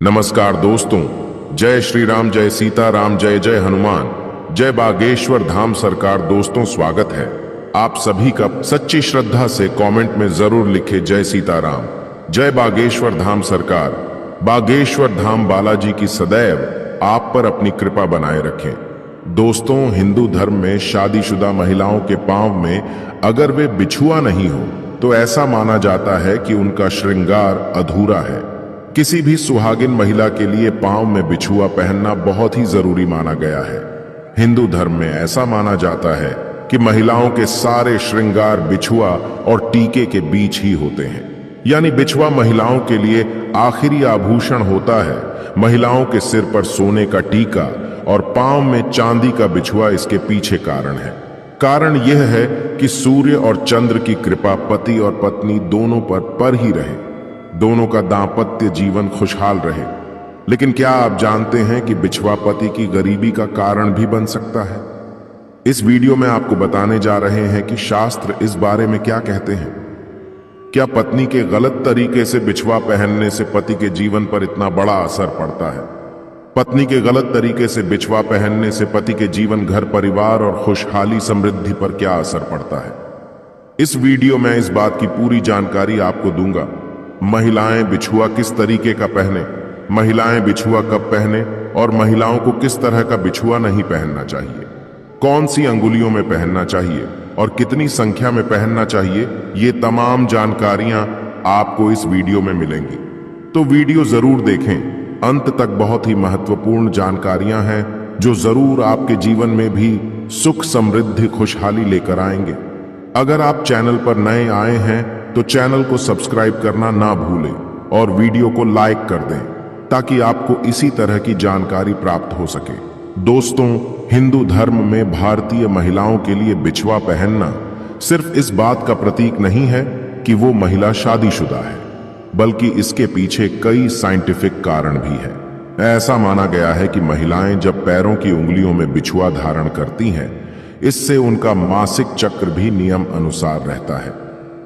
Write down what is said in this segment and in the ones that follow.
नमस्कार दोस्तों, जय श्री राम, जय सीताराम, जय जय हनुमान, जय बागेश्वर धाम सरकार। दोस्तों स्वागत है आप सभी का। सच्ची श्रद्धा से कमेंट में जरूर लिखे जय सीताराम, जय बागेश्वर धाम सरकार। बागेश्वर धाम बालाजी की सदैव आप पर अपनी कृपा बनाए रखें। दोस्तों, हिंदू धर्म में शादीशुदा महिलाओं के पांव में अगर वे बिछुआ नहीं हो तो ऐसा माना जाता है कि उनका श्रृंगार अधूरा है। किसी भी सुहागिन महिला के लिए पांव में बिछुआ पहनना बहुत ही जरूरी माना गया है। हिंदू धर्म में ऐसा माना जाता है कि महिलाओं के सारे श्रृंगार बिछुआ और टीके के बीच ही होते हैं, यानी बिछुआ महिलाओं के लिए आखिरी आभूषण होता है। महिलाओं के सिर पर सोने का टीका और पांव में चांदी का बिछुआ इसके पीछे कारण है। कारण यह है कि सूर्य और चंद्र की कृपा पति और पत्नी दोनों पर ही रहे, दोनों का दांपत्य जीवन खुशहाल रहे। लेकिन क्या आप जानते हैं कि बिछुआ पति की गरीबी का कारण भी बन सकता है? इस वीडियो में आपको बताने जा रहे हैं कि शास्त्र इस बारे में क्या कहते हैं। क्या पत्नी के गलत तरीके से बिछुआ पहनने से पति के जीवन पर इतना बड़ा असर पड़ता है? पत्नी के गलत तरीके से बिछुआ पहनने से पति के जीवन, घर परिवार और खुशहाली समृद्धि पर क्या असर पड़ता है? इस वीडियो में इस बात की पूरी जानकारी आपको दूंगा। महिलाएं बिछुआ किस तरीके का पहने, महिलाएं बिछुआ कब पहने और महिलाओं को किस तरह का बिछुआ नहीं पहनना चाहिए, कौन सी अंगुलियों में पहनना चाहिए और कितनी संख्या में पहनना चाहिए, ये तमाम जानकारियां आपको इस वीडियो में मिलेंगी। तो वीडियो जरूर देखें, अंत तक बहुत ही महत्वपूर्ण जानकारियां हैं जो जरूर आपके जीवन में भी सुख, समृद्धि, खुशहाली लेकर आएंगे। अगर आप चैनल पर नए आए हैं तो चैनल को सब्सक्राइब करना ना भूलें और वीडियो को लाइक कर दें ताकि आपको इसी तरह की जानकारी प्राप्त हो सके। दोस्तों, हिंदू धर्म में भारतीय महिलाओं के लिए बिछुआ पहनना सिर्फ इस बात का प्रतीक नहीं है कि वो महिला शादीशुदा है, बल्कि इसके पीछे कई साइंटिफिक कारण भी है। ऐसा माना गया है कि महिलाएं जब पैरों की उंगलियों में बिछुआ धारण करती हैं, इससे उनका मासिक चक्र भी नियम अनुसार रहता है।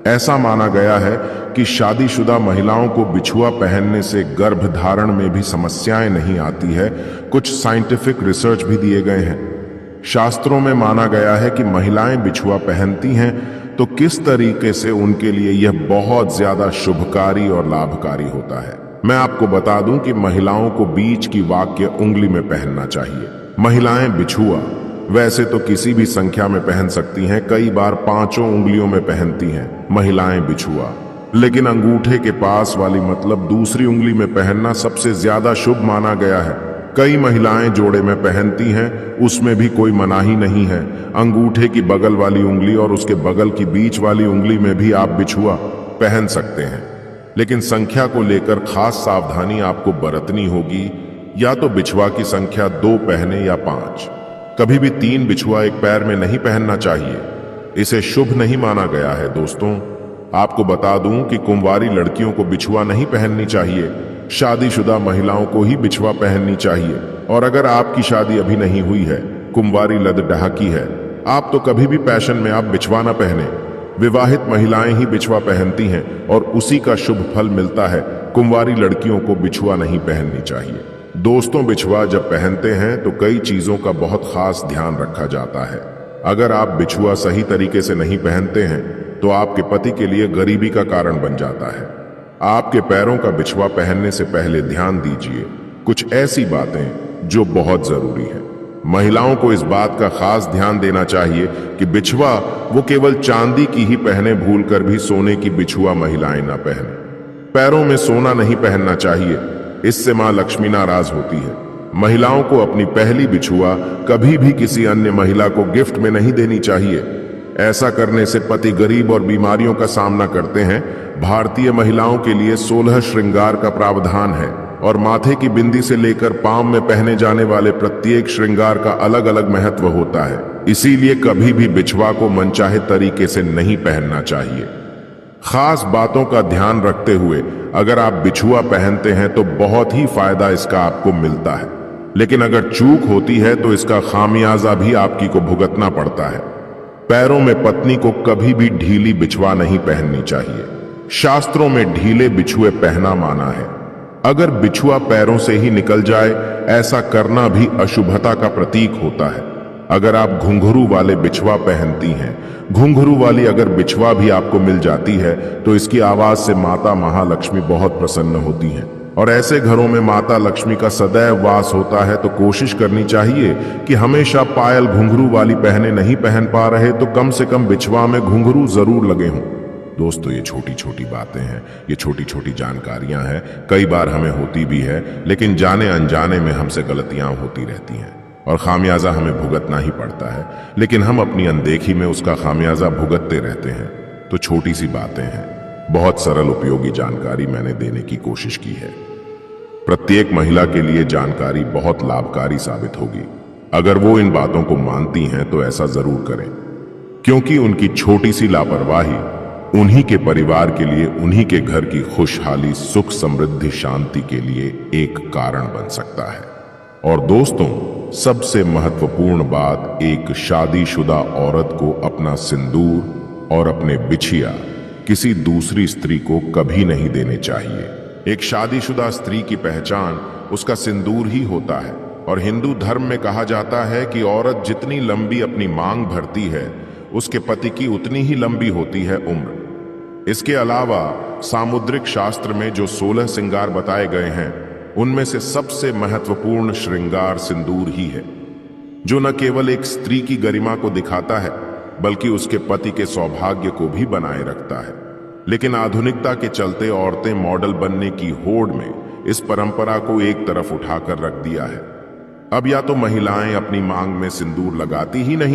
ऐसा माना गया है कि शादीशुदा महिलाओं को बिछुआ पहनने से गर्भधारण में भी समस्याएं नहीं आती है। कुछ साइंटिफिक रिसर्च भी दिए गए हैं। शास्त्रों में माना गया है कि महिलाएं बिछुआ पहनती हैं तो किस तरीके से उनके लिए यह बहुत ज्यादा शुभकारी और लाभकारी होता है। मैं आपको बता दूं कि महिलाओं को बीच की वाक्य उंगली में पहनना चाहिए। महिलाएं बिछुआ वैसे तो किसी भी संख्या में पहन सकती हैं, कई बार 5 उंगलियों में पहनती हैं महिलाएं बिछुआ, लेकिन अंगूठे के पास वाली मतलब दूसरी उंगली में पहनना सबसे ज्यादा शुभ माना गया है। कई महिलाएं जोड़े में पहनती हैं, उसमें भी कोई मनाही नहीं है। अंगूठे की बगल वाली उंगली और उसके बगल की बीच वाली उंगली में भी आप बिछुआ पहन सकते हैं, लेकिन संख्या को लेकर खास सावधानी आपको बरतनी होगी। या तो बिछुआ की संख्या 2 पहने या 5। कभी भी 3 बिछुआ एक पैर में नहीं पहनना चाहिए, इसे शुभ नहीं माना गया है। दोस्तों, आपको बता दूं कि कुंवारी लड़कियों को बिछुआ नहीं पहननी चाहिए, शादीशुदा महिलाओं को ही बिछुआ पहननी चाहिए। और अगर आपकी शादी अभी नहीं हुई है, कुंवारी लद डहाकी है, आप तो कभी भी पैशन में आप बिछुआ ना पहने। विवाहित महिलाएं ही बिछुआ पहनती हैं और उसी का शुभ फल मिलता है। कुंवारी लड़कियों को बिछुआ नहीं पहननी चाहिए। दोस्तों, बिछुआ जब पहनते हैं तो कई चीजों का बहुत खास ध्यान रखा जाता है। अगर आप बिछुआ सही तरीके से नहीं पहनते हैं तो आपके पति के लिए गरीबी का कारण बन जाता है। आपके पैरों का बिछुआ पहनने से पहले ध्यान दीजिए कुछ ऐसी बातें जो बहुत जरूरी है। महिलाओं को इस बात का खास ध्यान देना चाहिए कि बिछुआ वो केवल चांदी की ही पहने, भूलकर भी सोने की बिछुआ महिलाएं ना पहने। पैरों में सोना नहीं पहनना चाहिए, इससे मां लक्ष्मी नाराज होती है। महिलाओं को अपनी पहली बिछुआ कभी भी किसी अन्य महिला को गिफ्ट में नहीं देनी चाहिए। ऐसा करने से पति गरीब और बीमारियों का सामना करते हैं। भारतीय महिलाओं के लिए 16 श्रृंगार का प्रावधान है और माथे की बिंदी से लेकर पांव में पहने जाने वाले प्रत्येक श्रृंगार का अलग अलग महत्व होता है। इसीलिए कभी भी बिछुआ को मनचाहे तरीके से नहीं पहनना चाहिए। खास बातों का ध्यान रखते हुए अगर आप बिछुआ पहनते हैं तो बहुत ही फायदा इसका आपको मिलता है, लेकिन अगर चूक होती है तो इसका खामियाजा भी आपकी को भुगतना पड़ता है। पैरों में पत्नी को कभी भी ढीली बिछुआ नहीं पहननी चाहिए। शास्त्रों में ढीले बिछुए पहना माना है। अगर बिछुआ पैरों से ही निकल जाए, ऐसा करना भी अशुभता का प्रतीक होता है। अगर आप घुंघरू वाले बिछुआ पहनती हैं, घुंघरू वाली अगर बिछुआ भी आपको मिल जाती है, तो इसकी आवाज से माता महालक्ष्मी बहुत प्रसन्न होती हैं और ऐसे घरों में माता लक्ष्मी का सदैव वास होता है। तो कोशिश करनी चाहिए कि हमेशा पायल घुंघरू वाली पहने, नहीं पहन पा रहे तो कम से कम बिछुआ में घुंघरू जरूर लगे हों। दोस्तों, ये छोटी छोटी बातें हैं, ये छोटी छोटी जानकारियां हैं, कई बार हमें होती भी है, लेकिन जाने अनजाने में हमसे गलतियां होती रहती हैं और खामियाजा हमें भुगतना ही पड़ता है, लेकिन हम अपनी अनदेखी में उसका खामियाजा भुगतते रहते हैं। तो छोटी सी बातें हैं, बहुत सरल उपयोगी जानकारी मैंने देने की कोशिश की है। प्रत्येक महिला के लिए जानकारी बहुत लाभकारी साबित होगी। अगर वो इन बातों को मानती हैं तो ऐसा जरूर करें, क्योंकि उनकी छोटी सी लापरवाही उन्हीं के परिवार के लिए, उन्हीं के घर की खुशहाली, सुख, समृद्धि, शांति के लिए एक कारण बन सकता है। और दोस्तों, सबसे महत्वपूर्ण बात, एक शादीशुदा औरत को अपना सिंदूर और अपने बिछिया किसी दूसरी स्त्री को कभी नहीं देने चाहिए। एक शादीशुदा स्त्री की पहचान उसका सिंदूर ही होता है और हिंदू धर्म में कहा जाता है कि औरत जितनी लंबी अपनी मांग भरती है, उसके पति की उतनी ही लंबी होती है उम्र। इसके अलावा सामुद्रिक शास्त्र में जो 16 श्रृंगार बताए गए हैं, उनमें से सबसे महत्वपूर्ण श्रृंगार सिंदूर ही है, जो न केवल एक स्त्री की गरिमा को दिखाता है, बल्कि उसके पति के सौभाग्य को भी बनाए रखता है। लेकिन आधुनिकता के चलते औरतें मॉडल बनने की होड़ में इस परंपरा को एक तरफ उठाकर रख दिया है। अब या तो महिलाएं अपनी मांग में सिंदूर लगाती ही नहीं